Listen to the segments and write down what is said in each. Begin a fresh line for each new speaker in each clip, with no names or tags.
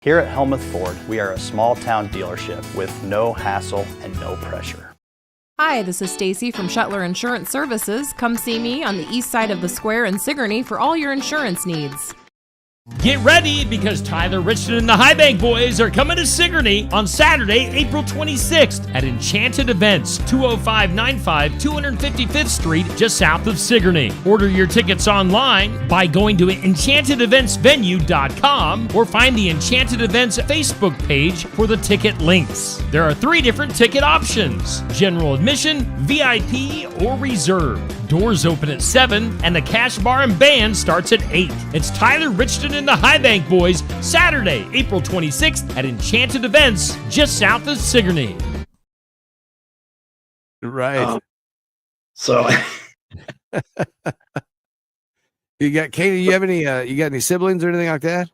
Here at Helmuth Ford, we are a small town dealership with no hassle and no pressure.
Hi, this is Stacy from Shuttler Insurance Services. Come see me on the east side of the square in Sigourney for all your insurance needs.
Get ready because Tyler Richardson and the High Bank Boys are coming to Sigourney on Saturday, April 26th at Enchanted Events, 20595 255th Street, just south of Sigourney. Order your tickets online by going to enchantedeventsvenue.com or find the Enchanted Events Facebook page for the ticket links. There are 3 different ticket options: general admission, VIP, or reserve. Doors open at 7 and the cash bar and band starts at 8. It's Tyler Richardson and the High Bank Boys, Saturday, April 26th at Enchanted Events, just south of Sigourney.
Right.
So
you got Katie, you have any you got any siblings or anything like that?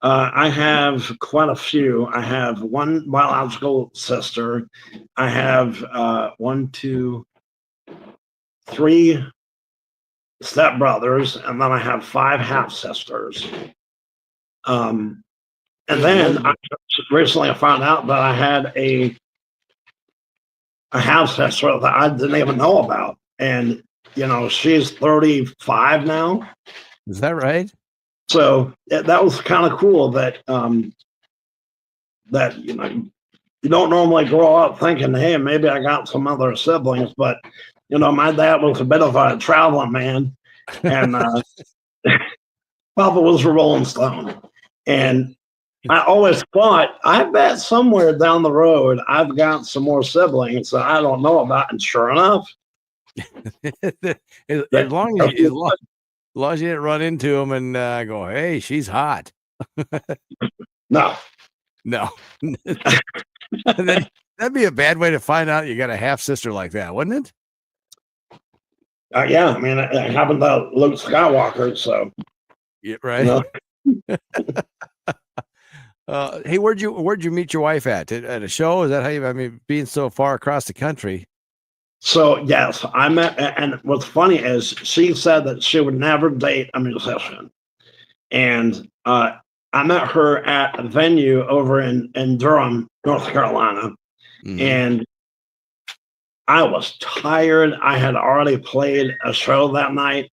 I have quite a few. I have one biological sister. I have 3 stepbrothers, and then I have 5 half sisters. And then I recently found out that I had a half sister that I didn't even know about, and she's 35 now.
Is that right?
So that was kind of cool that that you don't normally grow up thinking, hey, maybe I got some other siblings, but my dad was a bit of a traveling man, and Papa was a Rolling Stone. And I always thought, I bet somewhere down the road I've got some more siblings that I don't know about. And sure enough,
as long as you didn't run into them and go, hey, she's hot.
No.
That'd be a bad way to find out you got a half sister like that, wouldn't it?
Yeah, I mean, it happened to Luke Skywalker, so
yeah, right. Hey, where'd you meet your wife at a show? Is that how you? I mean, being so far across the country.
So yes, I met, and what's funny is she said that she would never date a musician, and I met her at a venue over in Durham, North Carolina, and I was tired. I had already played a show that night,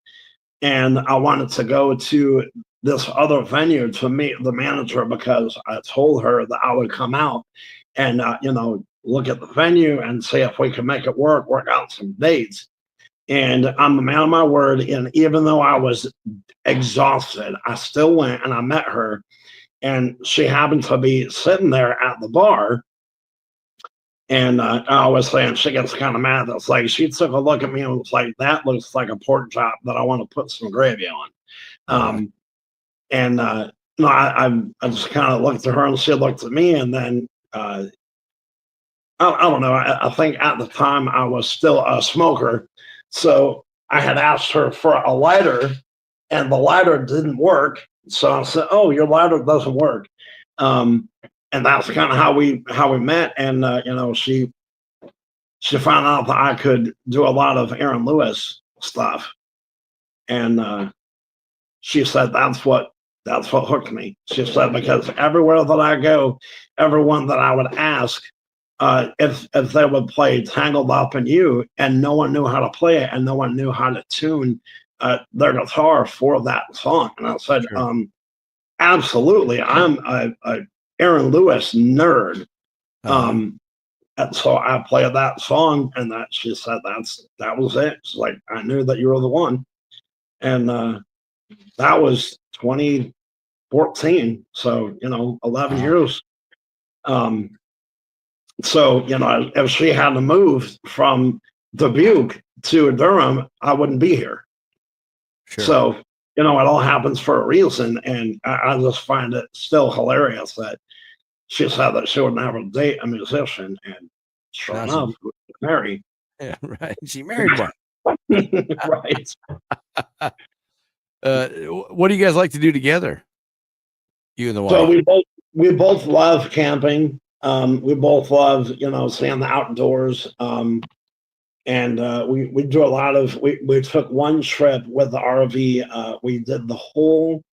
and I wanted to go to this other venue to meet the manager because I told her that I would come out and, look at the venue and see if we could make it work out some dates. And I'm a man of my word. And even though I was exhausted, I still went and I met her. And she happened to be sitting there at the bar. And I was saying, she gets kind of mad. It's like she took a look at me and was like, that looks like a pork chop that I want to put some gravy on. I just kind of looked at her and she looked at me. And then I don't know. I think at the time I was still a smoker. So I had asked her for a lighter and the lighter didn't work. So I said, oh, your lighter doesn't work. And that's kind of how we met. And, she found out that I could do a lot of Aaron Lewis stuff. And she said, that's what hooked me. She said, because everywhere that I go, everyone that I would ask, if they would play Tangled Up in You, and no one knew how to play it and no one knew how to tune their guitar for that song. And I said, sure. Absolutely. I'm a Aaron Lewis nerd. And so I played that song, and she said that was it. It's like, I knew that you were the one. And that was 2014. So, 11 years. So, if she had to move from Dubuque to Durham, I wouldn't be here. Sure. So, it all happens for a reason. And I just find it still hilarious that she said that she would never date a musician. And sure enough, married.
Yeah, right. She married one.
Right.
What do you guys like to do together? You and the wife?
So we both love camping. We both love, seeing the outdoors. And we do a lot of, we took one trip with the RV. We did the whole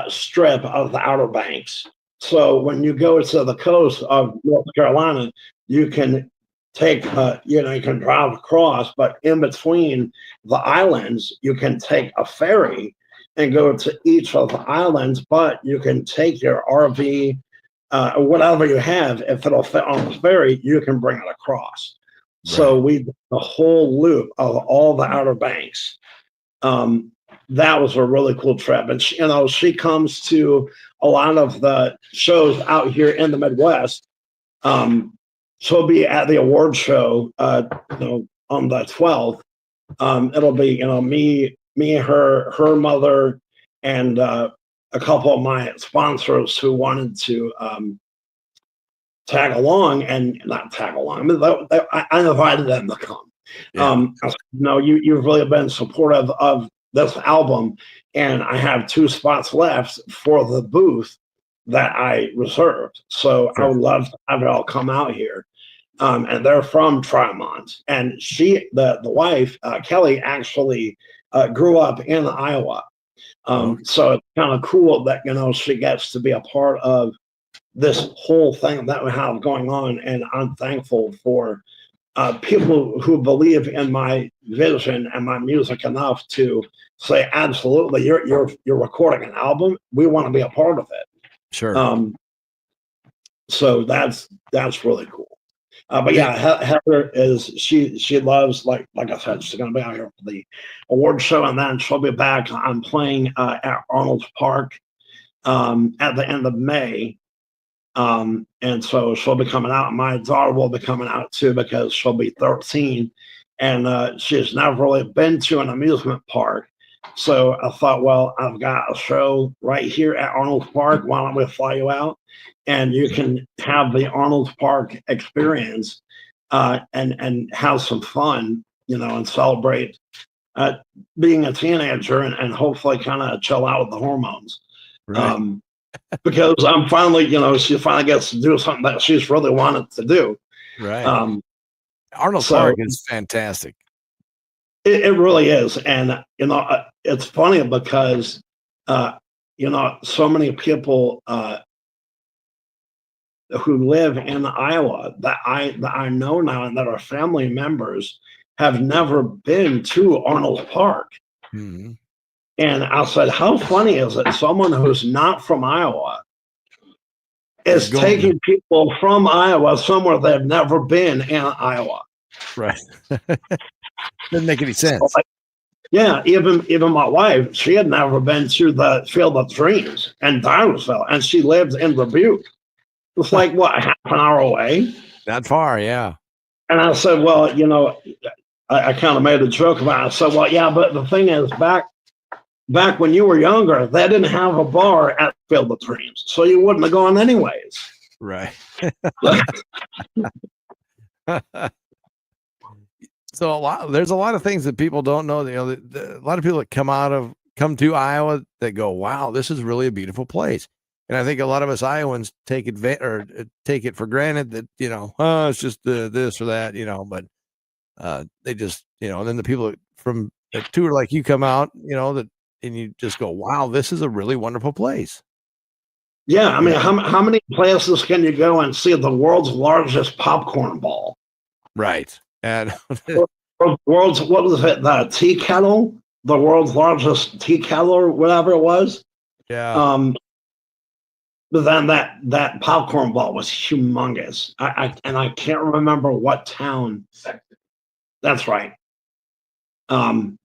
strip of the Outer Banks. So when you go to the coast of North Carolina, you can take, you know, you can drive across, but in between the islands, you can take a ferry and go to each of the islands, but you can take your RV, or whatever you have. If it'll fit on the ferry, you can bring it across. So we did the whole loop of all the Outer Banks. That was a really cool trip. And she, you know, she comes to a lot of the shows out here in the Midwest. She'll be at the award show, you know, on the 12th. It'll be, you know, me, her mother, and a couple of my sponsors who wanted to tag along, and not tag along. I invited them to come. I said, no, you've really been supportive of this album, and I have 2 spots left for the booth that I reserved. So I would love to have it all come out here. And they're from Tremont, and she, the wife, Kelly, actually grew up in Iowa. So it's kind of cool that, you know, she gets to be a part of this whole thing that we have going on, and I'm thankful for people who believe in my vision and my music enough to say, absolutely, you're recording an album. We want to be a part of it.
Sure.
So that's really cool. But yeah, Heather is, she loves, like I said, she's going to be out here for the award show, and then she'll be back. I'm playing at Arnold's Park at the end of May. And so she'll be coming out. My daughter will be coming out too, because she'll be 13, and she's never really been to an amusement park. So I thought, well, I've got a show right here at Arnold Park. Why don't we fly you out, and you can have the Arnold Park experience, and have some fun, you know, and celebrate being a teenager, and hopefully kind of chill out with the hormones.
Right.
Because I'm finally, you know, she finally gets to do something that she's really wanted to do.
Right. Arnold Park is fantastic.
It really is. And, you know, it's funny because, you know, so many people who live in Iowa that I know now, and that are family members, have never been to Arnold Park.
Mm-hmm.
And I said, how funny is it someone who's not from Iowa is taking people from Iowa somewhere they've never been in Iowa?
Right. Doesn't make any sense.
So, like, yeah, even my wife, she had never been to the Field of Dreams in Dyersville, and she lives in Rebuke. It's like, what, half an hour away?
Not far, yeah.
And I said, well, you know, I kind of made a joke about it. I said, well, yeah, but the thing is, back when you were younger, they didn't have a bar at Field of Dreams, so you wouldn't have gone anyways.
Right. So there's a lot of things that people don't know. You know, a lot of people that come to Iowa that go, wow, this is really a beautiful place. And I think a lot of us Iowans take it for granted that, you know, it's just this or that, you know, but they just, you know, and then the people from a tour like you come out, you know, and you just go, wow, this is a really wonderful place.
Yeah, I mean, how many places can you go and see the world's largest popcorn ball?
Right. And
what was it? The tea kettle, the world's largest tea kettle, or whatever it was.
Yeah.
But then that popcorn ball was humongous. I can't remember what town. That's right. But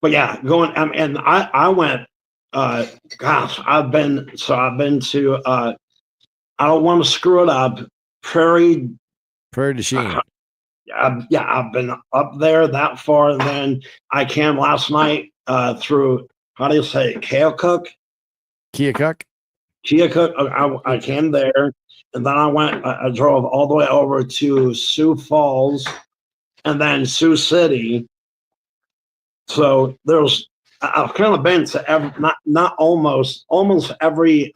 yeah, and I went. Gosh, I've been to. I don't want to screw it up. Prairie
du Chien.
I've been up there that far, and then I came last night through, how do you say it? Keokuk. I came there, and then I drove all the way over to Sioux Falls, and then Sioux City. So I've kind of been to almost every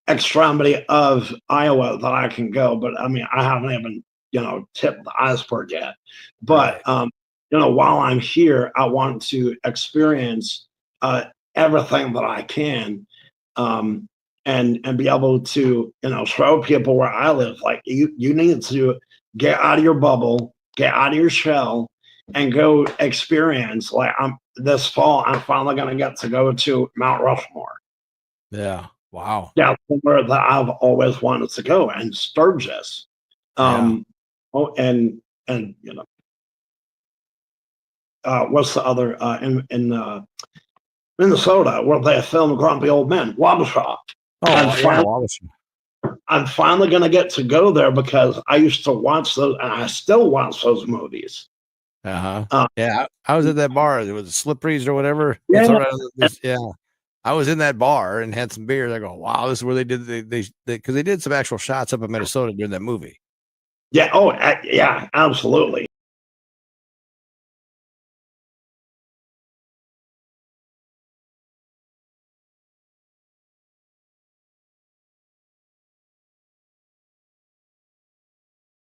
extremity of Iowa that I can go, but I mean, I haven't even, you know, tipped the iceberg yet. But you know, while I'm here, I want to experience everything that I can. and be able to, show people where I live. Like you need to get out of your bubble, get out of your shell, and go experience. Like this fall, I'm finally going to get to go to Mount Rushmore.
Yeah. Wow.
Yeah, somewhere that I've always wanted to go, and Sturgis. Oh, and what's the other in Minnesota where they filmed Grumpy Old Men, Wabasha. I'm finally going to get to go there because I used to watch those, and I still watch those movies.
Yeah, I was at that bar. It was Slippery's or whatever.
Yeah.
I was in that bar and had some beers. I go, wow, this is where they did because they did some actual shots up in Minnesota during that movie.
Yeah. Oh, yeah. Absolutely.